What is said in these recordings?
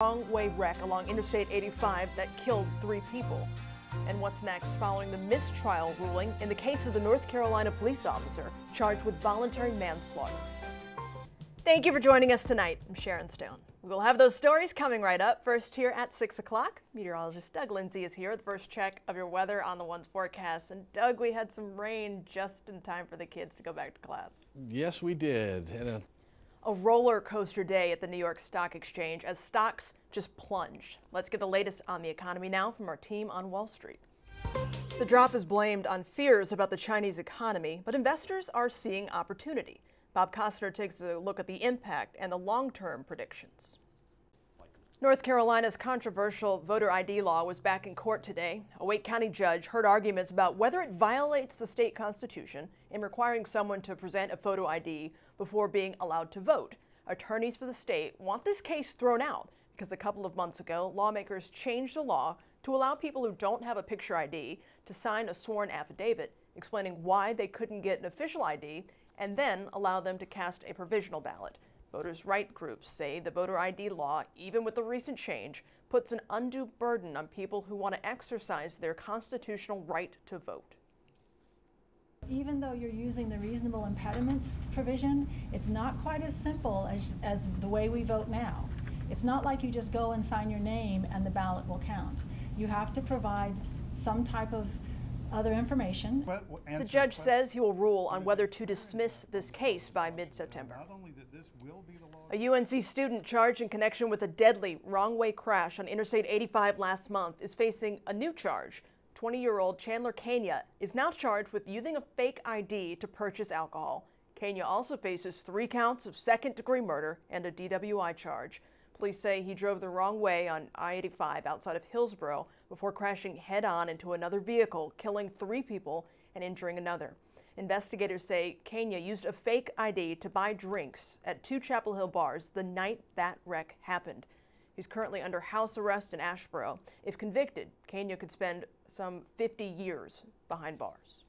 Wrong-way wreck along Interstate 85 that killed 3 people. And what's next following the mistrial ruling in the case of the North Carolina police officer charged with voluntary manslaughter. Thank you for joining us tonight. I'm Sharon Stone. We'll have those stories coming right up. First here at 6 o'clock, meteorologist Doug Lindsay is here with the first check of your weather on the One's forecast. And Doug, we had some rain just in time for the kids to go back to class. Yes, we did. A roller coaster day at the New York Stock Exchange as stocks just plunged. Let's get the latest on the economy now from our team on Wall Street. The drop is blamed on fears about the Chinese economy, but investors are seeing opportunity. Bob Costner takes a look at the impact and the long-term predictions. North Carolina's controversial voter ID law was back in court today. A Wake County judge heard arguments about whether it violates the state constitution in requiring someone to present a photo ID before being allowed to vote. Attorneys for the state want this case thrown out because a couple of months ago, lawmakers changed the law to allow people who don't have a picture ID to sign a sworn affidavit explaining why they couldn't get an official ID and then allow them to cast a provisional ballot. Voters' right groups say the voter ID law, even with the recent change, puts an undue burden on people who want to exercise their constitutional right to vote. Even though you're using the reasonable impediments provision, it's not quite as simple as the way we vote now. It's not like you just go and sign your name and the ballot will count. You have to provide some type of other information. The judge says he will rule on whether to dismiss this case by mid-September. A UNC student charged in connection with a deadly wrong-way crash on Interstate 85 last month is facing a new charge. 20-year-old Chandler Kenya is now charged with using a fake ID to purchase alcohol. Kenya also faces 3 counts of second-degree murder and a DWI charge. Police say he drove the wrong way on I-85 outside of Hillsborough before crashing head-on into another vehicle, killing 3 people and injuring another. Investigators say Kenya used a fake ID to buy drinks at 2 Chapel Hill bars the night that wreck happened. He's currently under house arrest in Asheboro. If convicted, Kenya could spend some 50 years behind bars.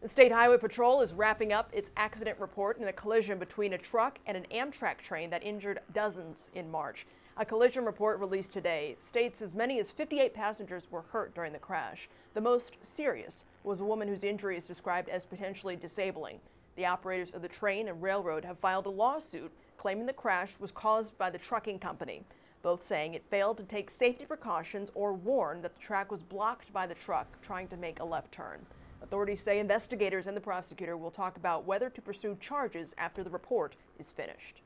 The State Highway Patrol is wrapping up its accident report in a collision between a truck and an Amtrak train that injured dozens in March. A collision report released today states as many as 58 passengers were hurt during the crash. The most serious was a woman whose injury is described as potentially disabling. The operators of the train and railroad have filed a lawsuit claiming the crash was caused by the trucking company, both saying it failed to take safety precautions or warn that the track was blocked by the truck trying to make a left turn. Authorities say investigators and the prosecutor will talk about whether to pursue charges after the report is finished.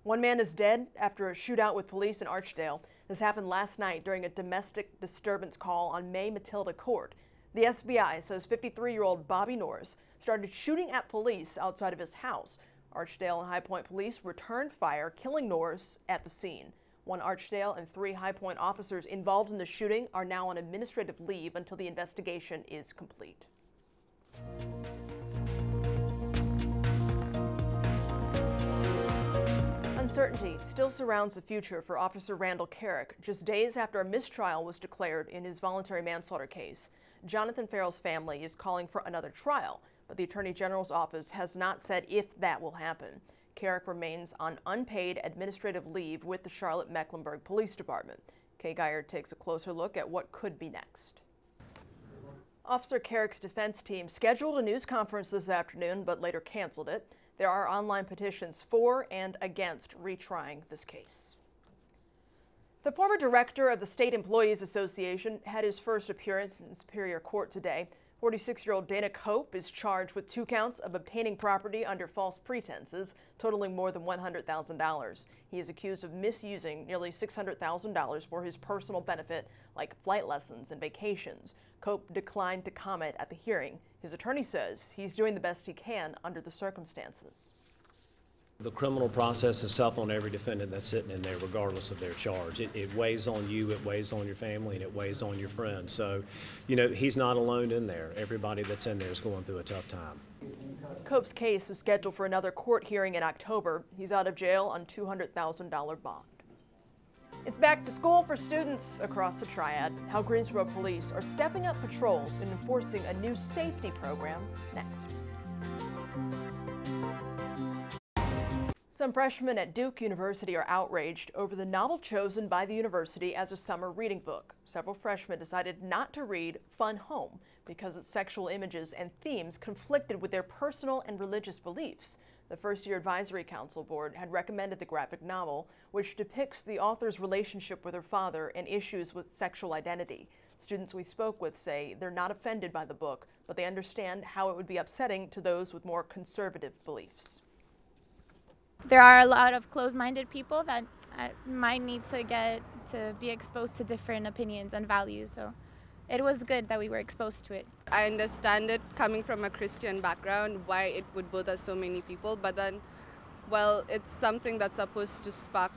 One man is dead after a shootout with police in Archdale. This happened last night during a domestic disturbance call on May Matilda Court. The SBI says 53-year-old Bobby Norris started shooting at police outside of his house. Archdale and High Point police returned fire, killing Norris at the scene. 1 Archdale and 3 High Point officers involved in the shooting are now on administrative leave until the investigation is complete. Uncertainty still surrounds the future for Officer Randall Carrick, just days after a mistrial was declared in his voluntary manslaughter case. Jonathan Farrell's family is calling for another trial, but the Attorney General's office has not said if that will happen. Carrick remains on unpaid administrative leave with the Charlotte-Mecklenburg Police Department. Kay Geyer takes a closer look at what could be next. Officer Carrick's defense team scheduled a news conference this afternoon, but later canceled it. There are online petitions for and against retrying this case. The former director of the State Employees Association had his first appearance in Superior Court today. 46-year-old Dana Cope is charged with 2 counts of obtaining property under false pretenses, totaling more than $100,000. He is accused of misusing nearly $600,000 for his personal benefit, like flight lessons and vacations. Cope declined to comment at the hearing. His attorney says he's doing the best he can under the circumstances. The criminal process is tough on every defendant that's sitting in there, regardless of their charge. It weighs on you, it weighs on your family, and it weighs on your friends. So, you know, he's not alone in there. Everybody that's in there is going through a tough time. Cope's case is scheduled for another court hearing in October. He's out of jail on $200,000 bond. It's back to school for students across the Triad. How Greensboro police are stepping up patrols and enforcing a new safety program next. Some freshmen at Duke University are outraged over the novel chosen by the university as a summer reading book. Several freshmen decided not to read Fun Home because its sexual images and themes conflicted with their personal and religious beliefs. The first-year advisory council board had recommended the graphic novel, which depicts the author's relationship with her father and issues with sexual identity. Students we spoke with say they're not offended by the book, but they understand how it would be upsetting to those with more conservative beliefs. There are a lot of closed-minded people that might need to be exposed to different opinions and values, so it was good that we were exposed to it. I understand it coming from a Christian background, why it would bother so many people, but then, well, it's something that's supposed to spark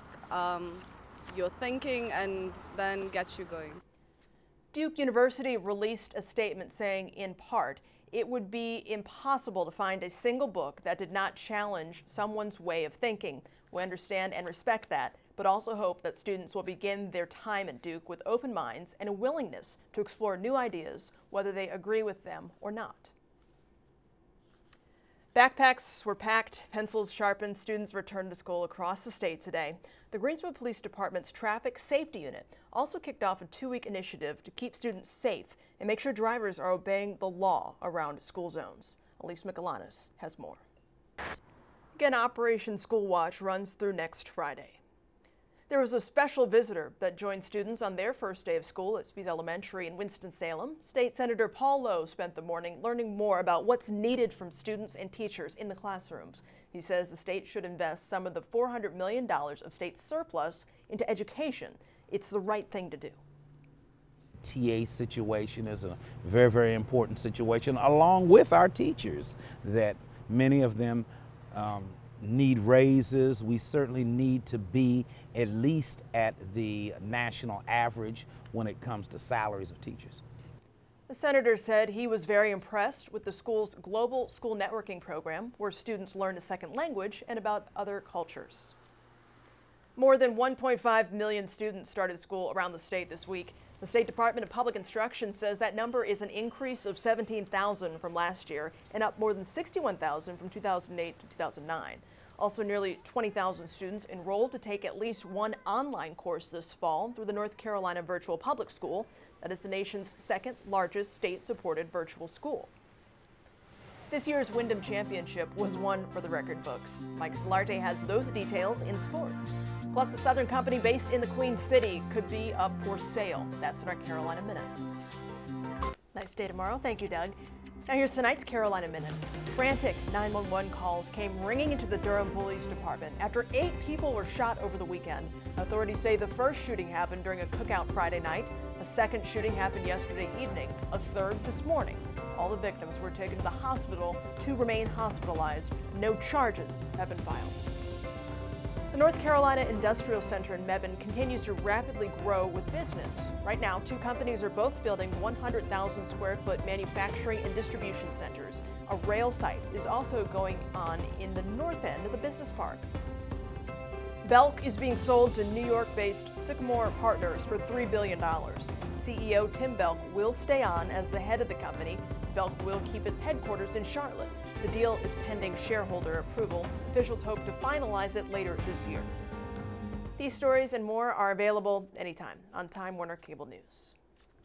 your thinking and then get you going. Duke University released a statement saying, in part, it would be impossible to find a single book that did not challenge someone's way of thinking. We understand and respect that, but also hope that students will begin their time at Duke with open minds and a willingness to explore new ideas, whether they agree with them or not. Backpacks were packed, pencils sharpened, students returned to school across the state today. The Greensboro Police Department's Traffic Safety Unit also kicked off a 2-week initiative to keep students safe and make sure drivers are obeying the law around school zones. Elise Michelanis has more. Again, Operation School Watch runs through next Friday. There was a special visitor that joined students on their first day of school at Spies Elementary in Winston-Salem. State Senator Paul Lowe spent the morning learning more about what's needed from students and teachers in the classrooms. He says the state should invest some of the $400 million of state surplus into education. It's the right thing to do. TA situation is a very, very important situation, along with our teachers, that many of them need raises. We certainly need to be at least at the national average when it comes to salaries of teachers. The senator said he was very impressed with the school's global school networking program, where students learn a second language and about other cultures. More than 1.5 million students started school around the state this week. The State Department of Public Instruction says that number is an increase of 17,000 from last year and up more than 61,000 from 2008 to 2009. Also, nearly 20,000 students enrolled to take at least one online course this fall through the North Carolina Virtual Public School. That is the nation's second largest state-supported virtual school. This year's Wyndham Championship was one for the record books. Mike Solarte has those details in sports. Plus, the Southern Company based in the Queen City could be up for sale. That's in our Carolina Minute. Nice day tomorrow. Thank you, Doug. Now here's tonight's Carolina Minute. Frantic 911 calls came ringing into the Durham Police Department after 8 people were shot over the weekend. Authorities say the first shooting happened during a cookout Friday night. A second shooting happened yesterday evening, a third this morning. All the victims were taken to the hospital. 2 remain hospitalized. No charges have been filed. The North Carolina Industrial Center in Mebane continues to rapidly grow with business. Right now, 2 companies are both building 100,000 square foot manufacturing and distribution centers. A rail site is also going on in the north end of the business park. Belk is being sold to New York-based Sycamore Partners for $3 billion. CEO Tim Belk will stay on as the head of the company. Belk will keep its headquarters in Charlotte. The deal is pending shareholder approval. Officials hope to finalize it later this year. These stories and more are available anytime on Time Warner Cable News.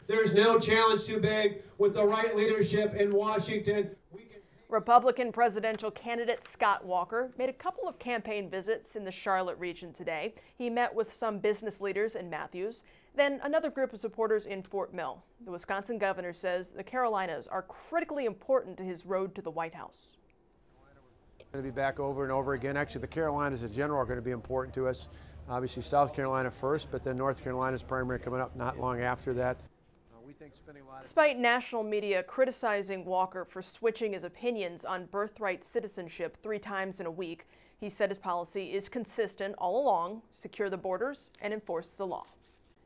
There's no challenge too big. With the right leadership in Washington, we can... Republican presidential candidate Scott Walker made a couple of campaign visits in the Charlotte region today. He met with some business leaders in Matthews, then another group of supporters in Fort Mill. The Wisconsin governor says the Carolinas are critically important to his road to the White House. Going to be back over and over again. Actually, the Carolinas in general are going to be important to us. Obviously, South Carolina first, but then North Carolina's primary coming up not long after that. We think spending a lot of... Despite national media criticizing Walker for switching his opinions on birthright citizenship 3 times in a week, he said his policy is consistent all along: secure the borders and enforce the law.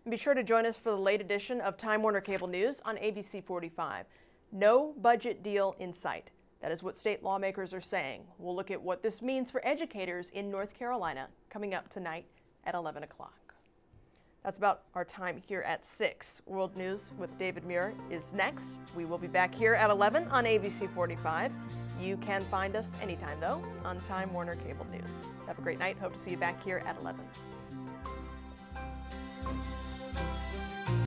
And be sure to join us for the late edition of Time Warner Cable News on ABC 45. No budget deal in sight. That is what state lawmakers are saying. We'll look at what this means for educators in North Carolina coming up tonight at 11 o'clock. That's about our time here at 6. World News with David Muir is next. We will be back here at 11 on ABC 45. You can find us anytime, though, on Time Warner Cable News. Have a great night. Hope to see you back here at 11.